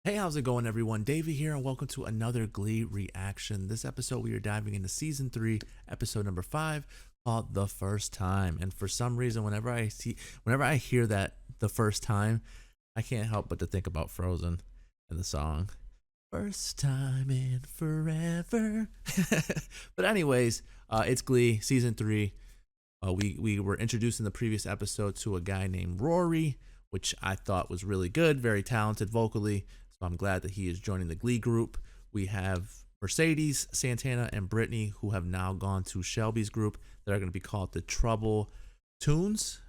Hey, how's it going, everyone? David here, and welcome to another Glee reaction. This episode, we are diving into season 3, episode number 5, called "The First Time." And for some reason, whenever I hear that "the first time," I can't help but to think about Frozen and the song "First Time in Forever." But anyways, it's Glee season 3. We were introduced in the previous episode to a guy named Rory, which I thought was really good, very talented vocally. So I'm glad that he is joining the Glee group. We have Mercedes, Santana, and Brittany, who have now gone to Shelby's group. They're going to be called the Trouble Tunes,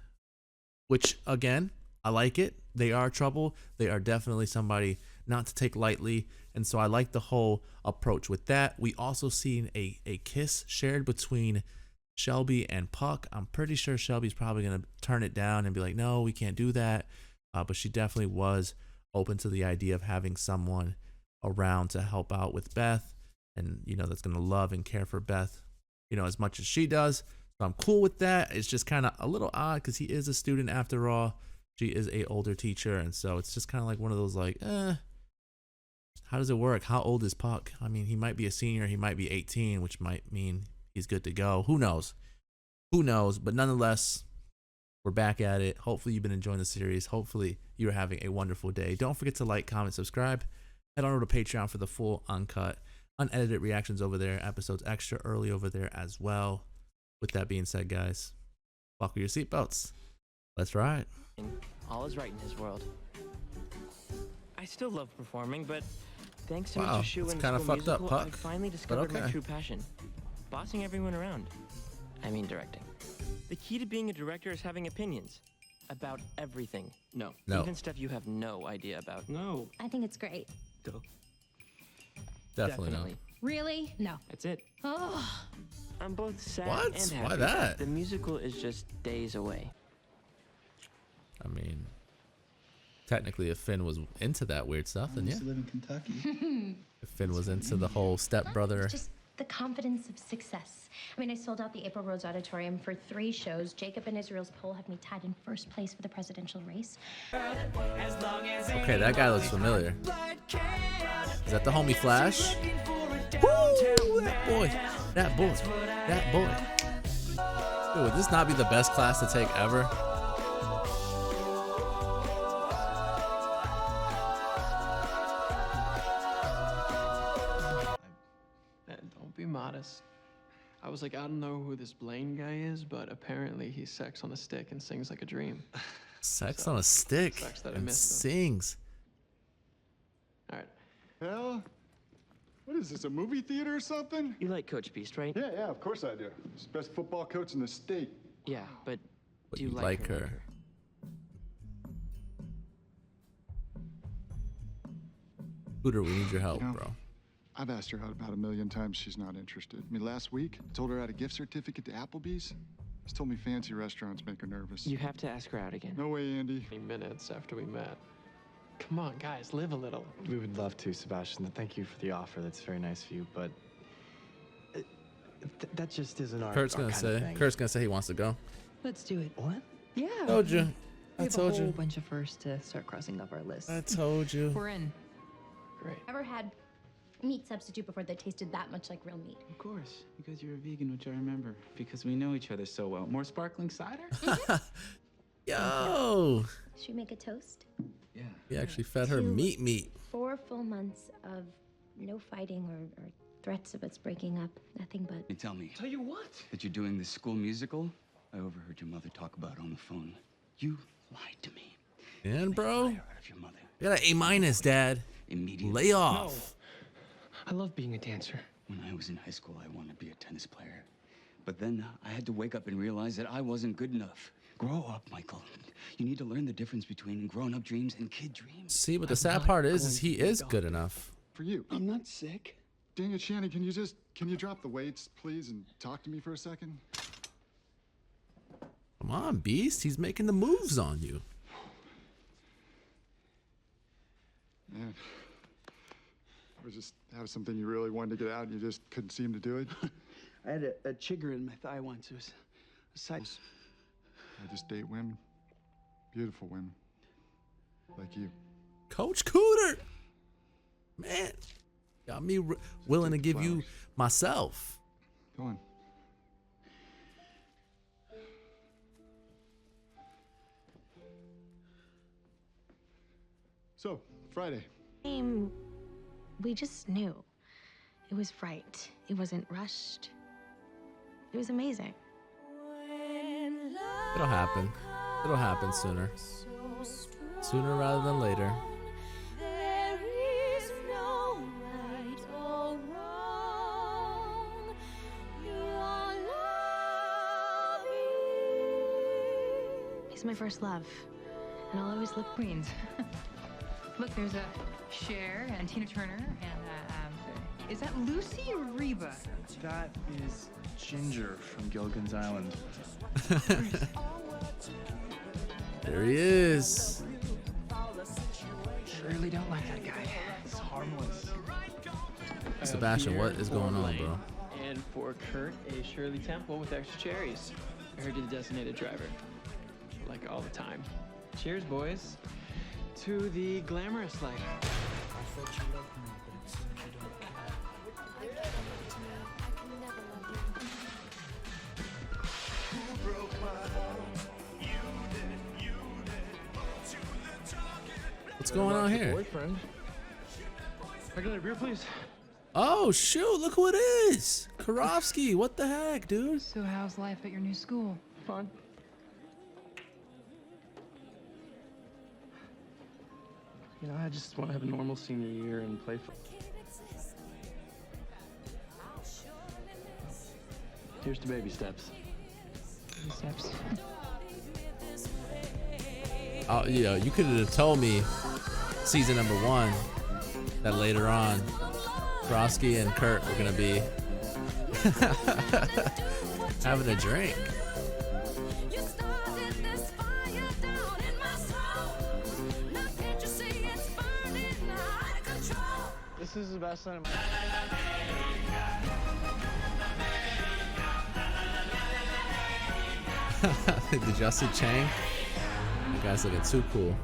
which, again, I like it. They are trouble. They are definitely somebody not to take lightly. And so I like the whole approach with that. We also seen a kiss shared between Shelby and Puck. I'm pretty sure Shelby's probably going to turn it down and be like, no, we can't do that. But she definitely was open to the idea of having someone around to help out with Beth, and that's going to love and care for Beth as much as she does. So I'm cool with that. It's just kind of a little odd because he is a student after all. She is a older teacher, and so it's just kind of like one of those how does it work? How old is Puck? I mean, he might be a senior, he might be 18, which might mean he's good to go. Who knows? But nonetheless, we're back at it. Hopefully you've been enjoying the series. Hopefully you're having a wonderful day. Don't forget to like, comment, subscribe. Head on over to Patreon for the full uncut, unedited reactions over there. Episodes extra early over there as well. With that being said, guys, buckle your seatbelts. Let's ride. All is right in his world. I still love performing, but thanks to Wow, Mr. Shu it's and kinda School fucked up, Musical, Puck, I finally discovered my okay. true passion. Bossing everyone around. I mean directing. The key to being a director is having opinions. About everything. No. Even stuff you have no idea about. No. I think it's great. Go. Definitely no. Really? No. That's it. Oh. I'm both sad What? and happy. Why that? The musical is just days away. I mean, technically, if Finn was into that weird stuff, then I yeah. used to live in Kentucky. If Finn was into the whole stepbrother. It's just the confidence of success. I mean, I sold out the April Rose Auditorium for 3 shows. Jacob and Israel's poll have me tied in first place for the presidential race. Okay, that guy looks familiar. Is that the homie Flash? Woo! That boy. Dude, would this not be the best class to take ever? Don't be modest. I was like, I don't know who this Blaine guy is, but apparently he's sex on a stick and sings like a dream. Sex on a stick sucks that I and missed him. sings. All right. Hell, what is this, a movie theater or something? You like Coach Beast, right? Yeah, of course I do. He's the best football coach in the state. Yeah, but But do you you like like her. Hooter, we need your help, You know, bro. I've asked her out about 1,000,000 times. She's not interested. I mean, last week, I told her I had a gift certificate to Applebee's. She's told me fancy restaurants make her nervous. You have to ask her out again. No way, Andy. 20 minutes after we met. Come on, guys, live a little. We would love to, Sebastian. Thank you for the offer. That's very nice of you, but that just isn't our Kurt's our gonna kind of say. thing. Kurt's gonna say he wants to go. Let's do it. What? Yeah. Told you. We I have told a whole you. bunch of firsts to start crossing off our list. I told you. We're in. Great. Ever had meat substitute before that tasted that much like real meat? Of course, because you're a vegan, which I remember. Because we know each other so well. More sparkling cider? Yo, Should we make a toast? Yeah. he actually fed her To meat. 4 full months of no fighting or threats of us breaking up. Nothing but. Hey, tell me Tell you what? that you're doing this school musical. I overheard your mother talk about it on the phone. You lied to me. And bro, Liar out of your mother. you got an A-, Dad. Immediately. Lay off. I love being a dancer. When I was in high school, I wanted to be a tennis player. But then I had to wake up and realize that I wasn't good enough. Grow up, Michael. You need to learn the difference between grown-up dreams and kid dreams. See, but the I'm sad not part is going he to be a is good doctor. enough. For you. I'm not sick. Dang it, Shannon, can you drop the weights, please, and talk to me for a second? Come on, Beast. He's making the moves on you. Man, was just have something you really wanted to get out and you just couldn't seem to do it? I had a chigger in my thigh once. It was a size. I just date women. Beautiful women. Like you. Coach Cooter. Man, got me willing to give you myself. Go on. So, Friday. We just knew. It was right. It wasn't rushed. It was amazing. It'll happen. It'll happen sooner. Sooner rather than later. He's my first love, and I'll always look Queens. Look, there's a Cher and Tina Turner and is that Lucy or Reba? That is Ginger from Gilligan's Island. There he is. Really don't like that guy. It's harmless. Sebastian, what is going on, bro? And for Kurt, a Shirley Temple with extra cherries. I heard you're the designated driver. Like all the time. Cheers, boys. To the glamorous life. What's going on here? Boyfriend. I got a beer, please. Oh, shoot, look who it is. Karofsky, what the heck, dude? So how's life at your new school? Fun. You know, I just want to have a normal senior year and play football. Here's to baby steps. Baby steps. Oh, yeah, you could have told me season number 1 that later on Karofsky and Kurt were gonna be having a drink. This is the best night of my Did y'all see Chang? You guys looking too cool.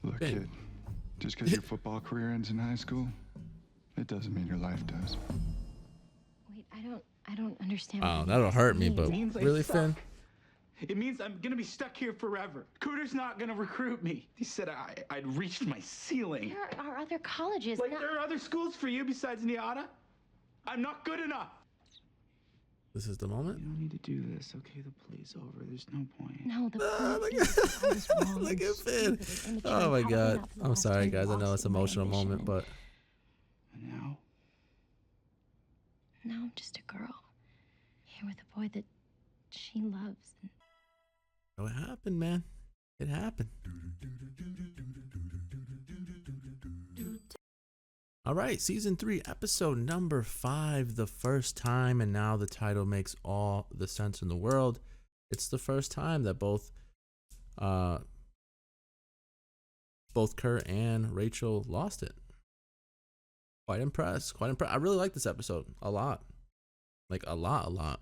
Look, kid, just because your football career ends in high school, it doesn't mean your life does. Wait, I don't understand. Oh, that'll hurt me, but really, Finn? It means I'm gonna be stuck here forever. Cooter's not gonna recruit me. He said I'd reached my ceiling. There are other colleges. Like there are other schools for you besides Niata? I'm not good enough. This is the moment. You don't need to do this, okay? The play's over. There's no point. No, the look point is Look at Finn. Oh my God. I'm sorry, guys. I know it's an emotional moment, but. And now? Now I'm just a girl here with a boy that she loves. Oh, it happened, man. It happened. All right, season 3, episode number 5, the first time, and now the title makes all the sense in the world. It's the first time that both Kurt and Rachel lost it. Quite impressed. I really like this episode a lot. Like a lot.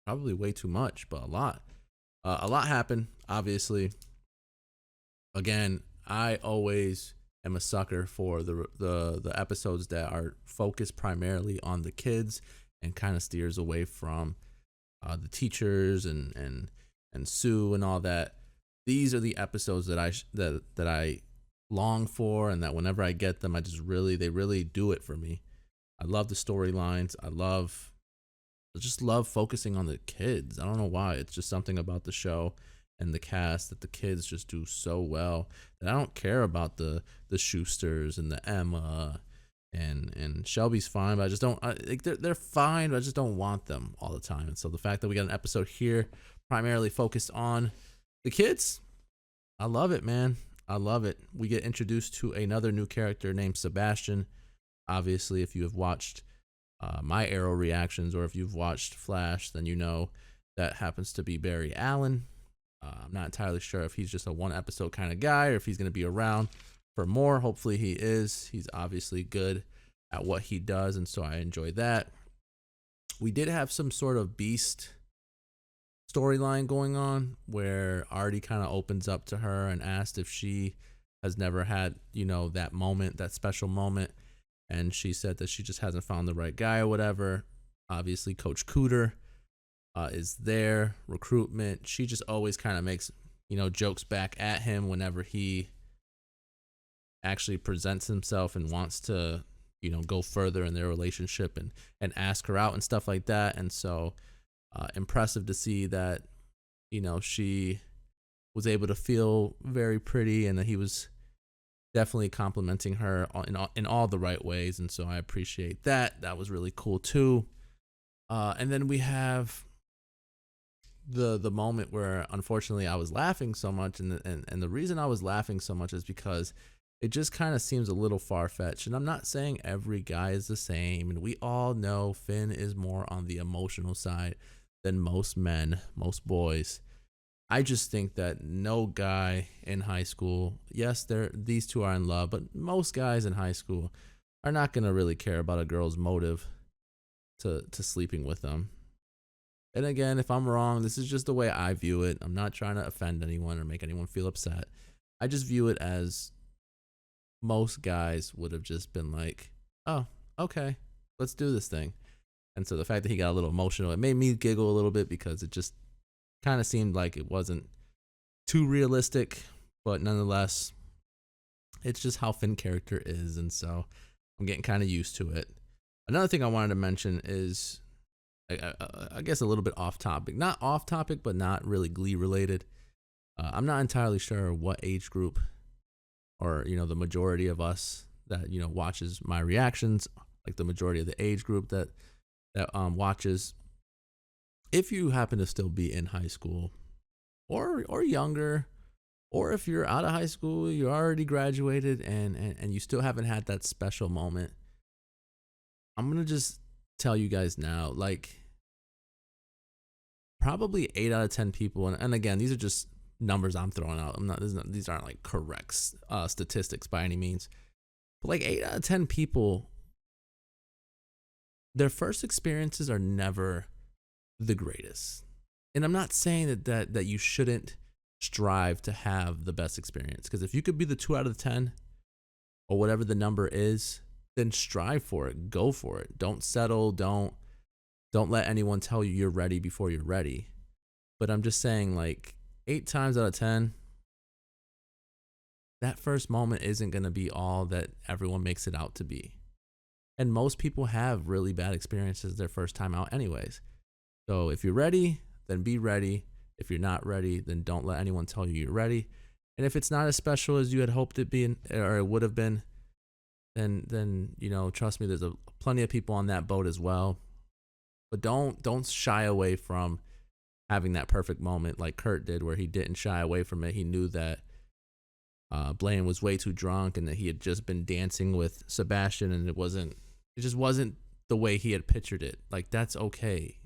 Probably way too much, but a lot. A lot happened, obviously. Again, I always am a sucker for the episodes that are focused primarily on the kids and kind of steers away from the teachers and Sue and all that. These are the episodes that I long for, and that whenever I get them, they really do it for me. I love the storylines. I just love focusing on the kids. I don't know why. It's just something about the show and the cast that the kids just do so well that I don't care about the Schusters and the Emma and Shelby's fine, but I just don't like they're fine, but I just don't want them all the time. And so the fact that we got an episode here primarily focused on the kids, I love it, man. I love it. We get introduced to another new character named Sebastian. Obviously, if you have watched my Arrow reactions, or if you've watched Flash, then you know that happens to be Barry Allen. I'm not entirely sure if he's just a one episode kind of guy or if he's going to be around for more. Hopefully he is. He's obviously good at what he does, and so I enjoy that. We did have some sort of Beast storyline going on where Artie kind of opens up to her and asked if she has never had, that moment, that special moment. And she said that she just hasn't found the right guy or whatever. Obviously, Coach Cooter is there, recruitment. She just always kind of makes, jokes back at him whenever he actually presents himself and wants to, go further in their relationship and ask her out and stuff like that. And so impressive to see that, she was able to feel very pretty and that he was definitely complimenting her in all the right ways. And so I appreciate that. That was really cool too. And then we have the moment where unfortunately I was laughing so much. And the reason I was laughing so much is because it just kind of seems a little far-fetched. And I'm not saying every guy is the same. And we all know Finn is more on the emotional side than most men, most boys. I just think that no guy in high school, yes, these two are in love, but most guys in high school are not going to really care about a girl's motive to sleeping with them. And again, if I'm wrong, this is just the way I view it. I'm not trying to offend anyone or make anyone feel upset. I just view it as most guys would have just been like, oh, okay, let's do this thing. And so the fact that he got a little emotional, it made me giggle a little bit because it just kind of seemed like it wasn't too realistic, but nonetheless, it's just how Finn's character is. And so I'm getting kind of used to it. Another thing I wanted to mention is, I guess a little bit off topic, not off topic, but not really Glee related. I'm not entirely sure what age group or, the majority of us that, watches my reactions, like the majority of the age group that watches. If you happen to still be in high school or younger, or if you're out of high school, you already graduated and you still haven't had that special moment, I'm going to just tell you guys now, like probably 8 out of 10 people. And again, these are just numbers I'm throwing out. These aren't like correct statistics by any means, but like 8 out of 10 people, their first experiences are never the greatest. And I'm not saying that you shouldn't strive to have the best experience, because if you could be the 2 out of 10 or whatever the number is, then strive for it, go for it. Don't settle. Don't let anyone tell you you're ready before you're ready. But I'm just saying, like 8 times out of 10, that first moment isn't going to be all that everyone makes it out to be. And most people have really bad experiences their first time out anyways. So if you're ready, then be ready. If you're not ready, then don't let anyone tell you you're ready. And if it's not as special as you had hoped it be or it would have been, then trust me, there's plenty of people on that boat as well. But don't shy away from having that perfect moment like Kurt did, where he didn't shy away from it. He knew that Blaine was way too drunk and that he had just been dancing with Sebastian, and it just wasn't the way he had pictured it. Like, that's okay.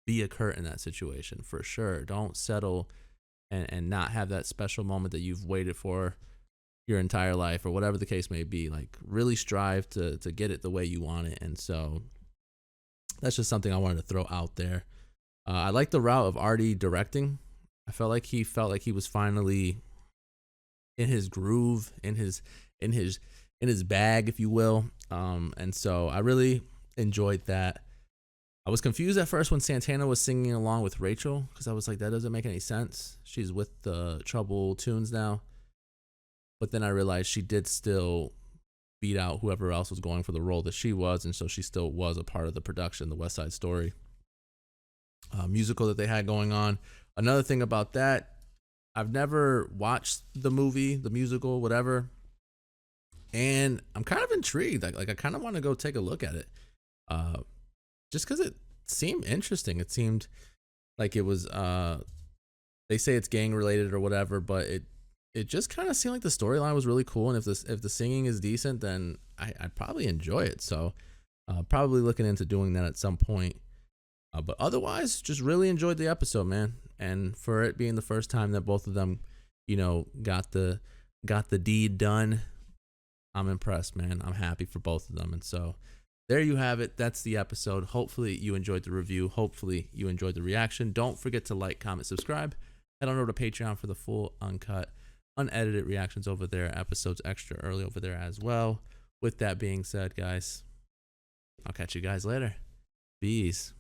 Be a Kurt in that situation for sure. Don't settle and not have that special moment that you've waited for your entire life or whatever the case may be. Like, really strive to get it the way you want it. And so that's just something I wanted to throw out there. I like the route of Artie directing. I felt like he was finally in his groove, in his bag, if you will. And so I really enjoyed that. I was confused at first when Santana was singing along with Rachel, because I was like, that doesn't make any sense. She's with the Trouble Tunes now. But then I realized she did still beat out whoever else was going for the role that she was, and so she still was a part of the production, the West Side Story musical that they had going on. Another thing about that, I've never watched the movie, the musical, whatever, and I'm kind of intrigued. Like I kind of want to go take a look at it, just because it seemed interesting. It seemed like it was. They say it's gang related or whatever, but it just kind of seemed like the storyline was really cool. And if the singing is decent, then I'd probably enjoy it. So probably looking into doing that at some point. But otherwise, just really enjoyed the episode, man. And for it being the first time that both of them, got the deed done, I'm impressed, man. I'm happy for both of them. And so there you have it. That's the episode. Hopefully you enjoyed the review. Hopefully you enjoyed the reaction. Don't forget to like, comment, subscribe. Head on over to Patreon for the full, uncut, unedited reactions over there. Episodes extra early over there as well. With that being said, guys, I'll catch you guys later. Peace.